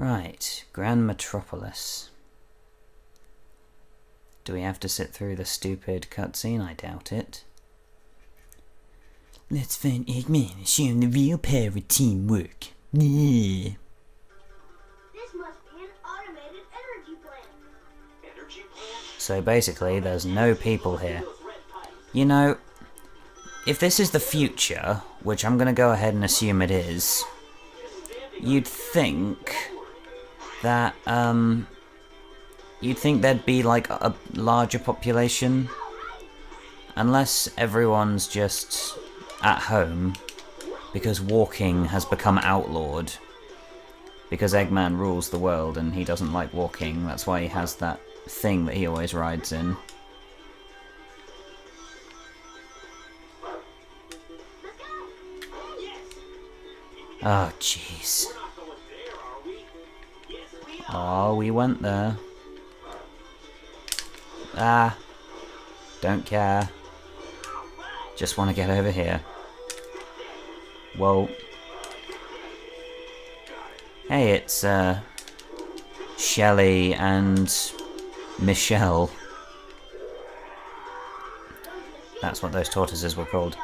Right, Grand Metropolis. Do we have to sit through the stupid cutscene? I doubt it. Let's find Eggman and show him the real power of teamwork. Yeah. This must be an automated energy plant. Energy plant? So basically, there's no people here. You know, if this is the future, which I'm going to go ahead and assume it is, you'd think that, you'd think there'd be like a larger population. Unless everyone's just at home, because walking has become outlawed. Because Eggman rules the world and he doesn't like walking, that's why he has that thing that he always rides in. Oh, jeez. Oh, we went there. Ah. Don't care. Just want to get over here. Whoa. Hey, it's, Shelley and Michelle. That's what those tortoises were called.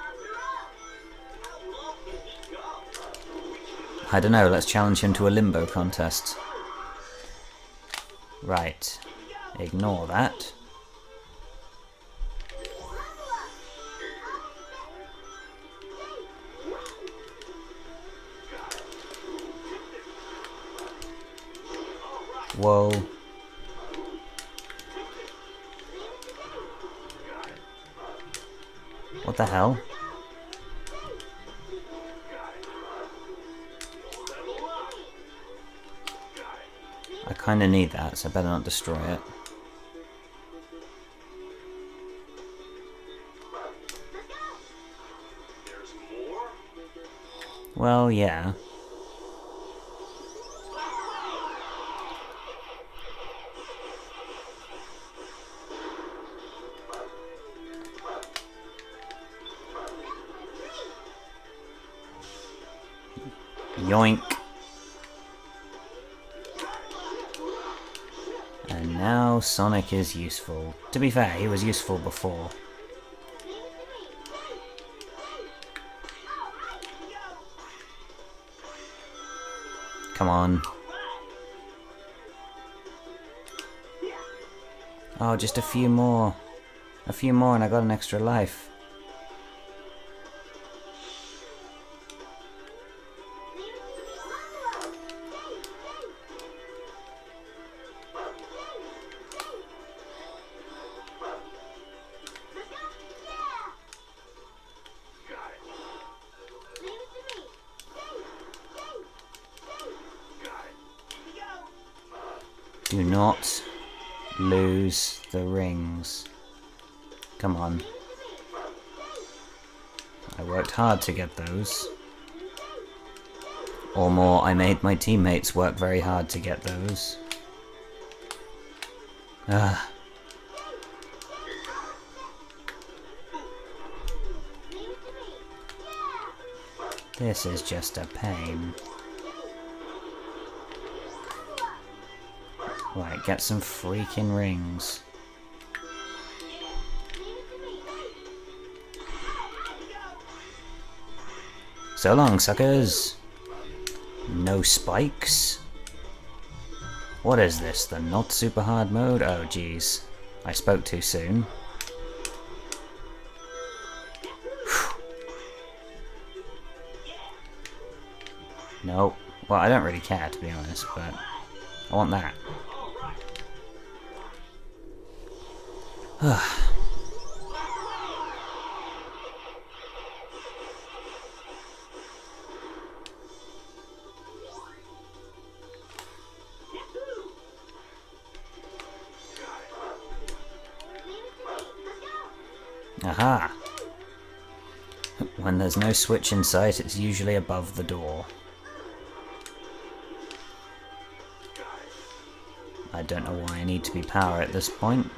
I don't know, let's challenge him to a limbo contest. Right. Ignore that. Whoa. What the hell? I kinda need that, so I better not destroy it. Well, yeah. Yoink. And now Sonic is useful. To be fair, he was useful before. Come on. Oh, just a few more. A few more and I got an extra life. Do not lose the rings. Come on. I worked hard to get those. Or more, I made my teammates work very hard to get those. Ah. This is just a pain. Right, get some freaking rings. So long, suckers! No spikes? What is this, the not super hard mode? Oh jeez, I spoke too soon. Nope. Well, I don't really care, to be honest, but I want that. Aha! When there's no switch in sight, it's usually above the door. I don't know why I need to be power at this point.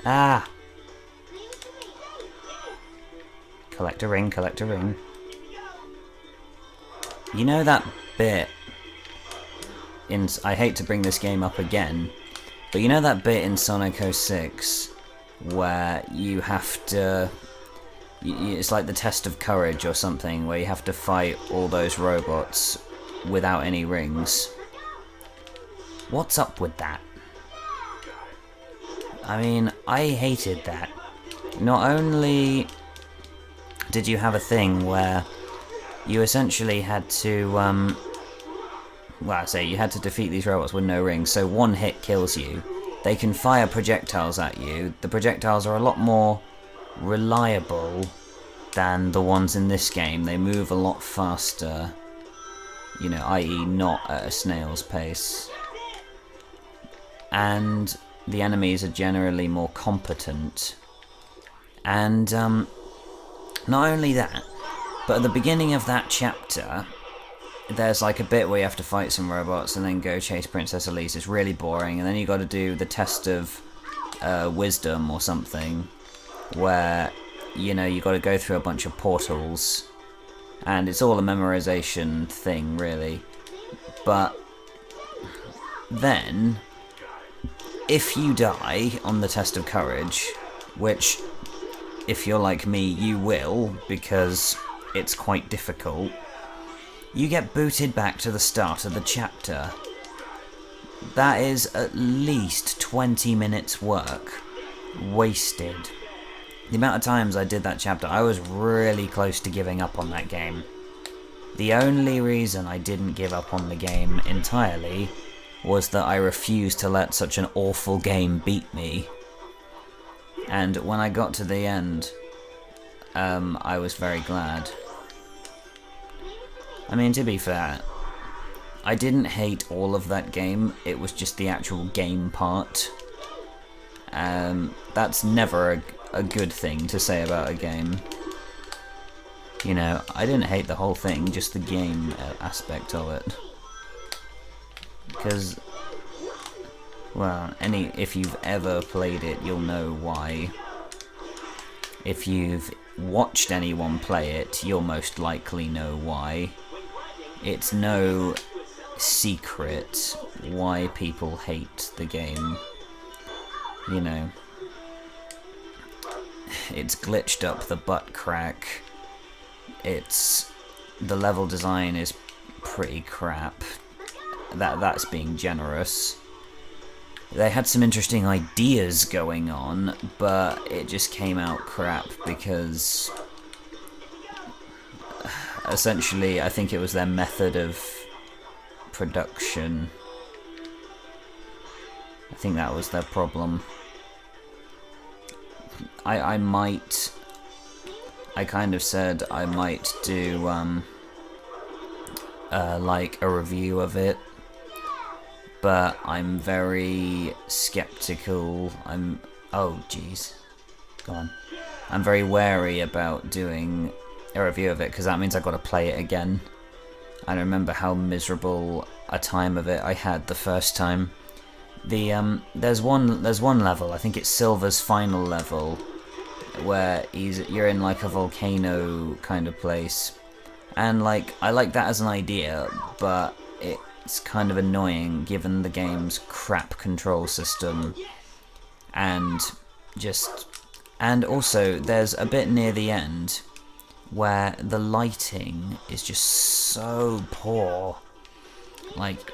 Ah! Collect a ring, collect a ring. You know that bit in... I hate to bring this game up again, but you know that bit in Sonic 06 where you have to... It's like the test of courage or something, where you have to fight all those robots without any rings. What's up with that? I mean, I hated that. Not only did you have a thing where you essentially had to, well, I say you had to defeat these robots with no rings, so one hit kills you. They can fire projectiles at you. The projectiles are a lot more reliable than the ones in this game. They move a lot faster, you know, i.e. not at a snail's pace. And the enemies are generally more competent. And not only that, but at the beginning of that chapter, there's like a bit where you have to fight some robots and then go chase Princess Elise. It's really boring, and then you got to do the test of wisdom or something, where, you know, you got to go through a bunch of portals, and it's all a memorization thing, really. But then, if you die on the test of courage, which, if you're like me, you will, because it's quite difficult, you get booted back to the start of the chapter. That is at least 20 minutes work wasted. The amount of times I did that chapter, I was really close to giving up on that game. The only reason I didn't give up on the game entirely was that I refused to let such an awful game beat me. And when I got to the end, I was very glad. I mean, to be fair, I didn't hate all of that game, it was just the actual game part. That's never a good thing to say about a game. You know, I didn't hate the whole thing, just the game aspect of it. Because, well, if you've ever played it, you'll know why. If you've watched anyone play it, you'll most likely know why. It's no secret why people hate the game. You know, it's glitched up the butt crack. The level design is pretty crap. That's being generous. They had some interesting ideas going on, but it just came out crap because essentially I think it was their method of production. I think that was their problem. I kind of said I might do like a review of it, but I'm very skeptical. Oh jeez, go on. I'm very wary about doing a review of it because that means I've got to play it again. I remember how miserable a time of it I had the first time. There's one level, I think it's Silver's final level, where you're in like a volcano kind of place, and like I like that as an idea, but it's kind of annoying given the game's crap control system, and also there's a bit near the end where the lighting is just so poor. Like,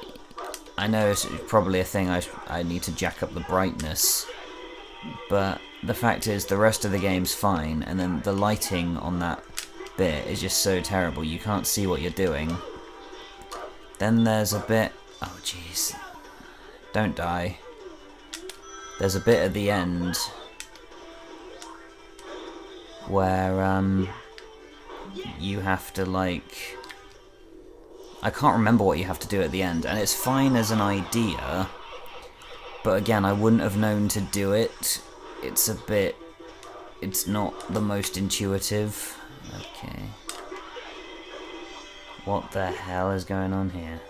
I know it's probably a thing I need to jack up the brightness, but the fact is the rest of the game's fine, and then the lighting on that bit is just so terrible, you can't see what you're doing. Then there's a bit... oh jeez. Don't die. There's a bit at the end where you have to like... I can't remember what you have to do at the end, and it's fine as an idea, but again, I wouldn't have known to do it. It's not the most intuitive. Okay. What the hell is going on here?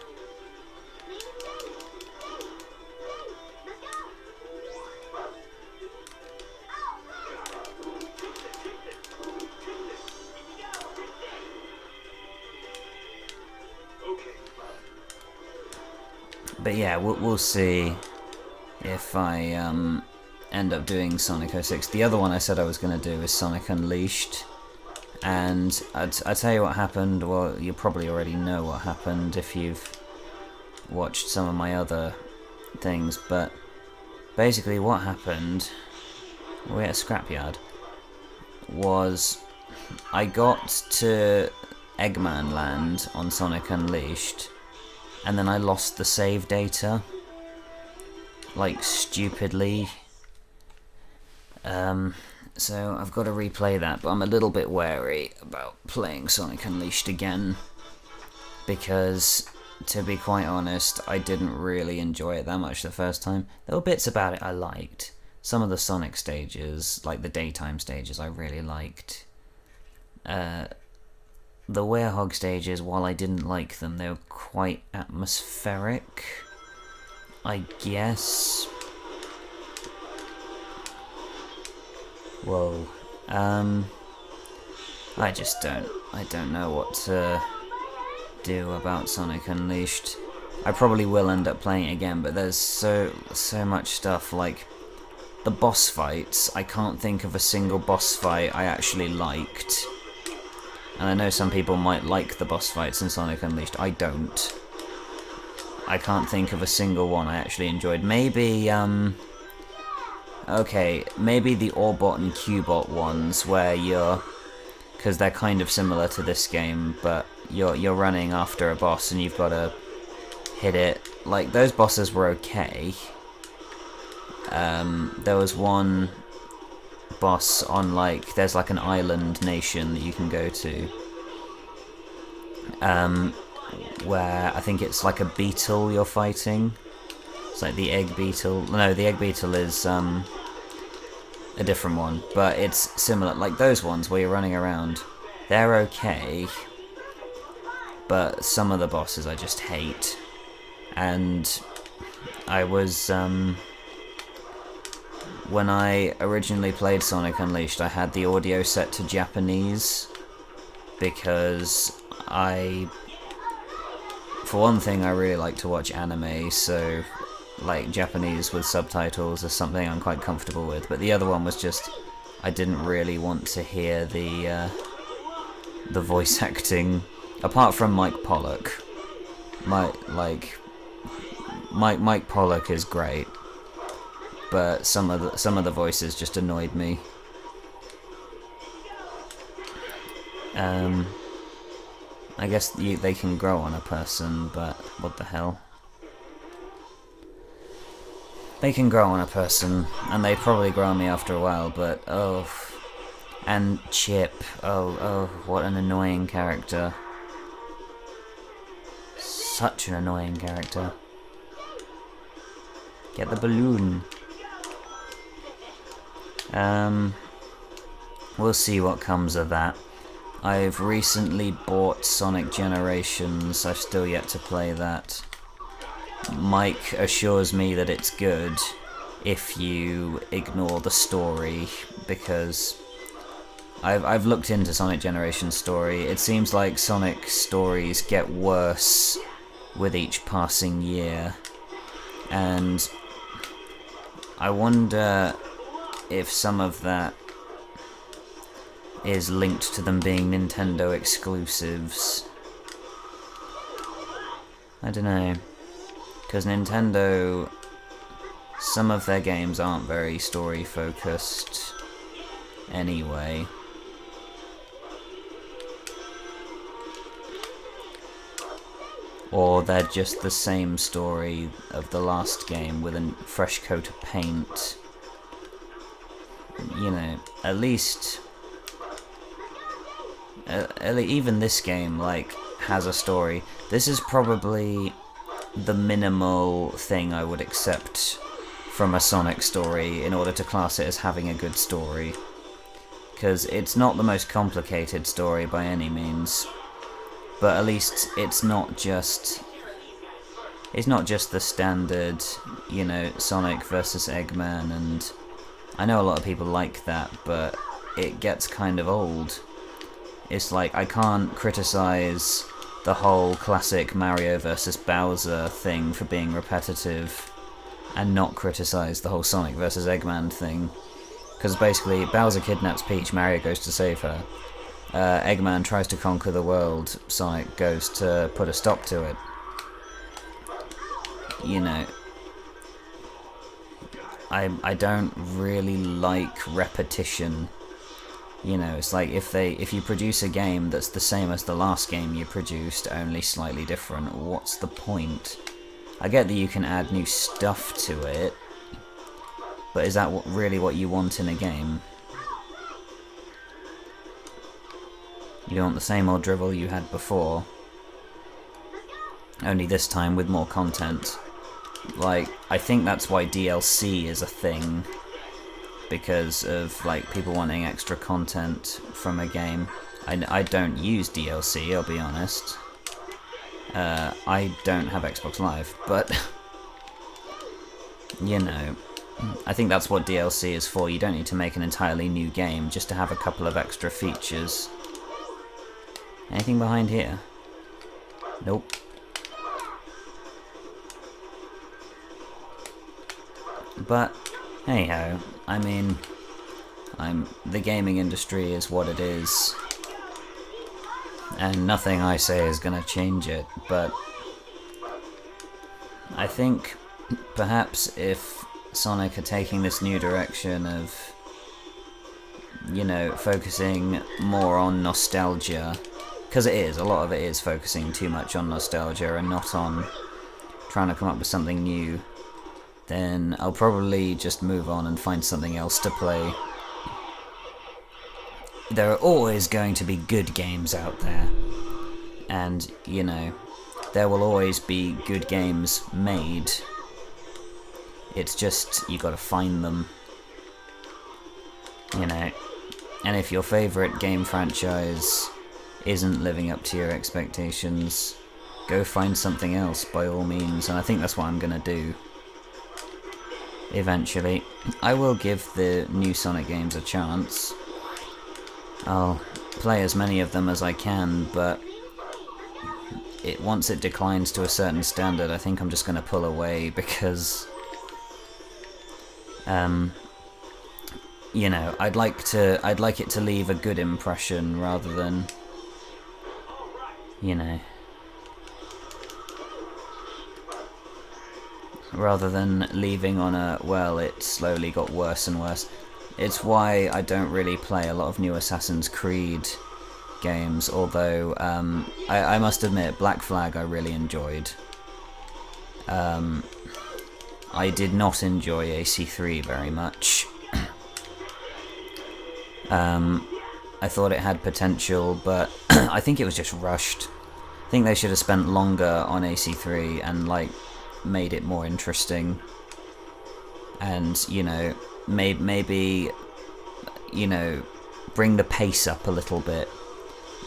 But yeah, we'll see if I end up doing Sonic 06. The other one I said I was going to do is Sonic Unleashed. And I'll tell you what happened. Well, you probably already know what happened if you've watched some of my other things. But basically what happened, we're at a scrapyard, was I got to Eggman Land on Sonic Unleashed, and then I lost the save data, like stupidly. So I've got to replay that, but I'm a little bit wary about playing Sonic Unleashed again, because, to be quite honest, I didn't really enjoy it that much the first time. There were bits about it I liked. Some of the Sonic stages, like the daytime stages, I really liked. The Werehog stages, while I didn't like them, they were quite atmospheric, I guess. Whoa. I don't know what to do about Sonic Unleashed. I probably will end up playing it again, but there's so much stuff, like the boss fights. I can't think of a single boss fight I actually liked. And I know some people might like the boss fights in Sonic Unleashed. I don't. I can't think of a single one I actually enjoyed. Maybe, okay, maybe the Orbot and Cubot ones, where you're, because they're kind of similar to this game, but you're running after a boss and you've got to hit it. Like, those bosses were okay. There was one boss on, like, there's like an island nation that you can go to, where I think it's like a beetle you're fighting. It's like the egg beetle. No, the egg beetle is a different one, but it's similar. Like those ones where you're running around, they're okay, but some of the bosses I just hate. And I was, when I originally played Sonic Unleashed, I had the audio set to Japanese, because for one thing, I really like to watch anime, so like Japanese with subtitles is something I'm quite comfortable with. But the other one was just, I didn't really want to hear the voice acting, apart from Mike Pollock. Mike Pollock is great, but some of the voices just annoyed me. I guess they can grow on a person, but what the hell? They can grow on a person, and they probably grow on me after a while, but oh. And Chip, oh, what an annoying character. Such an annoying character. Get the balloon. We'll see what comes of that. I've recently bought Sonic Generations. I've still yet to play that. Mike assures me that it's good if you ignore the story, because I've looked into Sonic Generations story. It seems like Sonic stories get worse with each passing year, and I wonder if some of that is linked to them being Nintendo exclusives. I don't know, because Nintendo, some of their games aren't very story focused anyway. Or they're just the same story of the last game with a fresh coat of paint. You know, at least even this game, like, has a story. This is probably the minimal thing I would accept from a Sonic story in order to class it as having a good story. Because it's not the most complicated story by any means, but at least it's not just the standard, you know, Sonic versus Eggman, and I know a lot of people like that, but it gets kind of old. It's like, I can't criticize the whole classic Mario versus Bowser thing for being repetitive, and not criticize the whole Sonic versus Eggman thing. Because basically, Bowser kidnaps Peach, Mario goes to save her. Eggman tries to conquer the world, Sonic goes to put a stop to it. You know, I don't really like repetition. You know, it's like if you produce a game that's the same as the last game you produced, only slightly different, what's the point? I get that you can add new stuff to it, but is that really what you want in a game? You don't want the same old drivel you had before, only this time with more content. Like, I think that's why DLC is a thing, because of like people wanting extra content from a game. I don't use DLC, I'll be honest. I don't have Xbox Live, but you know, I think that's what DLC is for. You don't need to make an entirely new game just to have a couple of extra features. Anything behind here? Nope. But hey ho, I mean, the gaming industry is what it is, and nothing I say is gonna change it, but I think perhaps if Sonic are taking this new direction of, you know, focusing more on nostalgia, because a lot of it is focusing too much on nostalgia and not on trying to come up with something new, then I'll probably just move on and find something else to play. There are always going to be good games out there, and, you know, there will always be good games made. It's just, you gotta find them, you know. And if your favourite game franchise isn't living up to your expectations, go find something else by all means, and I think that's what I'm gonna do. Eventually. I will give the new Sonic games a chance. I'll play as many of them as I can, but once it declines to a certain standard, I think I'm just going to pull away, because you know, I'd like it to leave a good impression rather than, you know, rather than leaving on a, well, it slowly got worse and worse. It's why I don't really play a lot of new Assassin's Creed games, although I must admit, Black Flag I really enjoyed. I did not enjoy AC3 very much. I thought it had potential, but I think it was just rushed. I think they should have spent longer on AC3 and, like, made it more interesting. And, you know, maybe, you know, bring the pace up a little bit,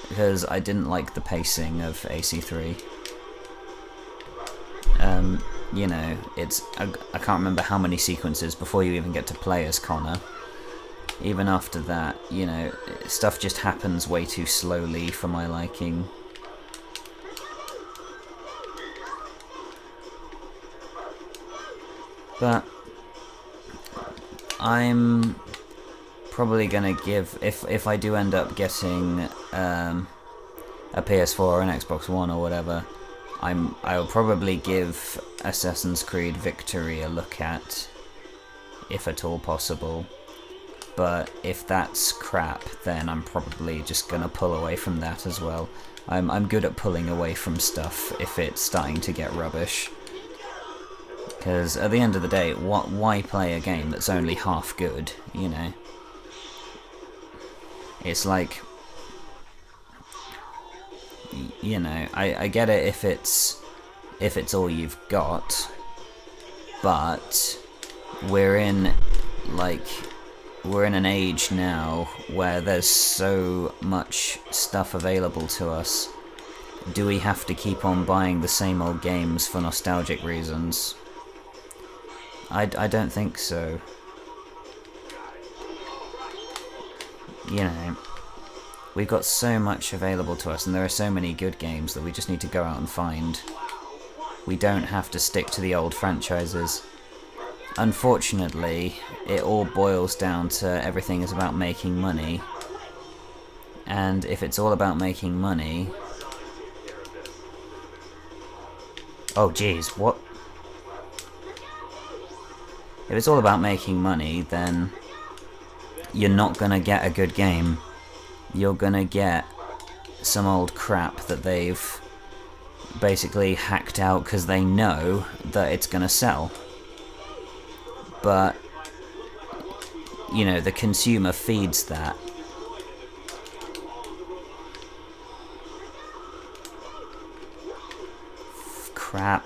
because I didn't like the pacing of AC3. You know, I can't remember how many sequences before you even get to play as Connor. Even after that, you know, stuff just happens way too slowly for my liking. But I'm probably gonna give, if I do end up getting a PS4 or an Xbox One or whatever, I'll probably give Assassin's Creed Victory a look at, if at all possible. But if that's crap, then I'm probably just gonna pull away from that as well. I'm good at pulling away from stuff if it's starting to get rubbish. Because at the end of the day, why play a game that's only half good, you know? It's like, you know, I get it if it's all you've got, but we're in an age now where there's so much stuff available to us. Do we have to keep on buying the same old games for nostalgic reasons? I don't think so. You know, We've got so much available to us, and there are so many good games that we just need to go out and find. We don't have to stick to the old franchises. Unfortunately, it all boils down to everything is about making money. And if it's all about making money... Oh jeez, what? If it's all about making money, then you're not gonna get a good game. You're gonna get some old crap that they've basically hacked out because they know that it's gonna sell. But, you know, the consumer feeds that. Crap.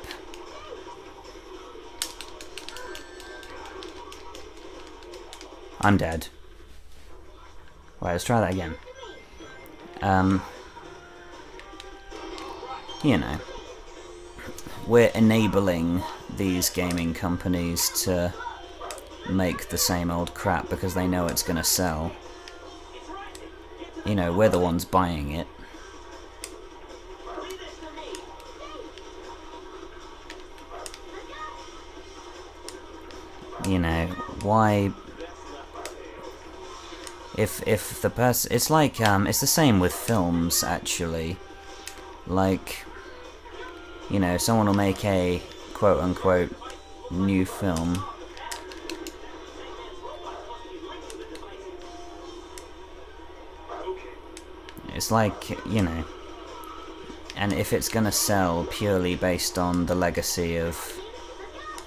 I'm dead. Right, let's try that again. You know, we're enabling these gaming companies to make the same old crap because they know it's gonna sell. You know, we're the ones buying it. You know, why... If the person... It's like, it's the same with films, actually. Like, you know, someone will make a quote-unquote new film. It's like, you know... And if it's gonna sell purely based on the legacy of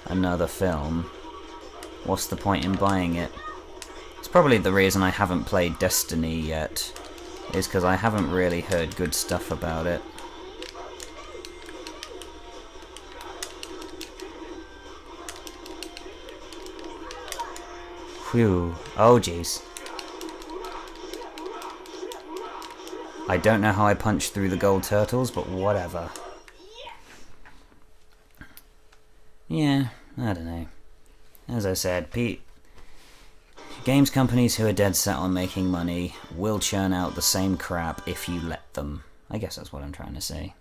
another film, what's the point in buying it? It's probably the reason I haven't played Destiny yet, is because I haven't really heard good stuff about it. Whew. Oh jeez. I don't know how I punched through the gold turtles, but whatever. Yeah, I don't know. As I said, games companies who are dead set on making money will churn out the same crap if you let them. I guess that's what I'm trying to say.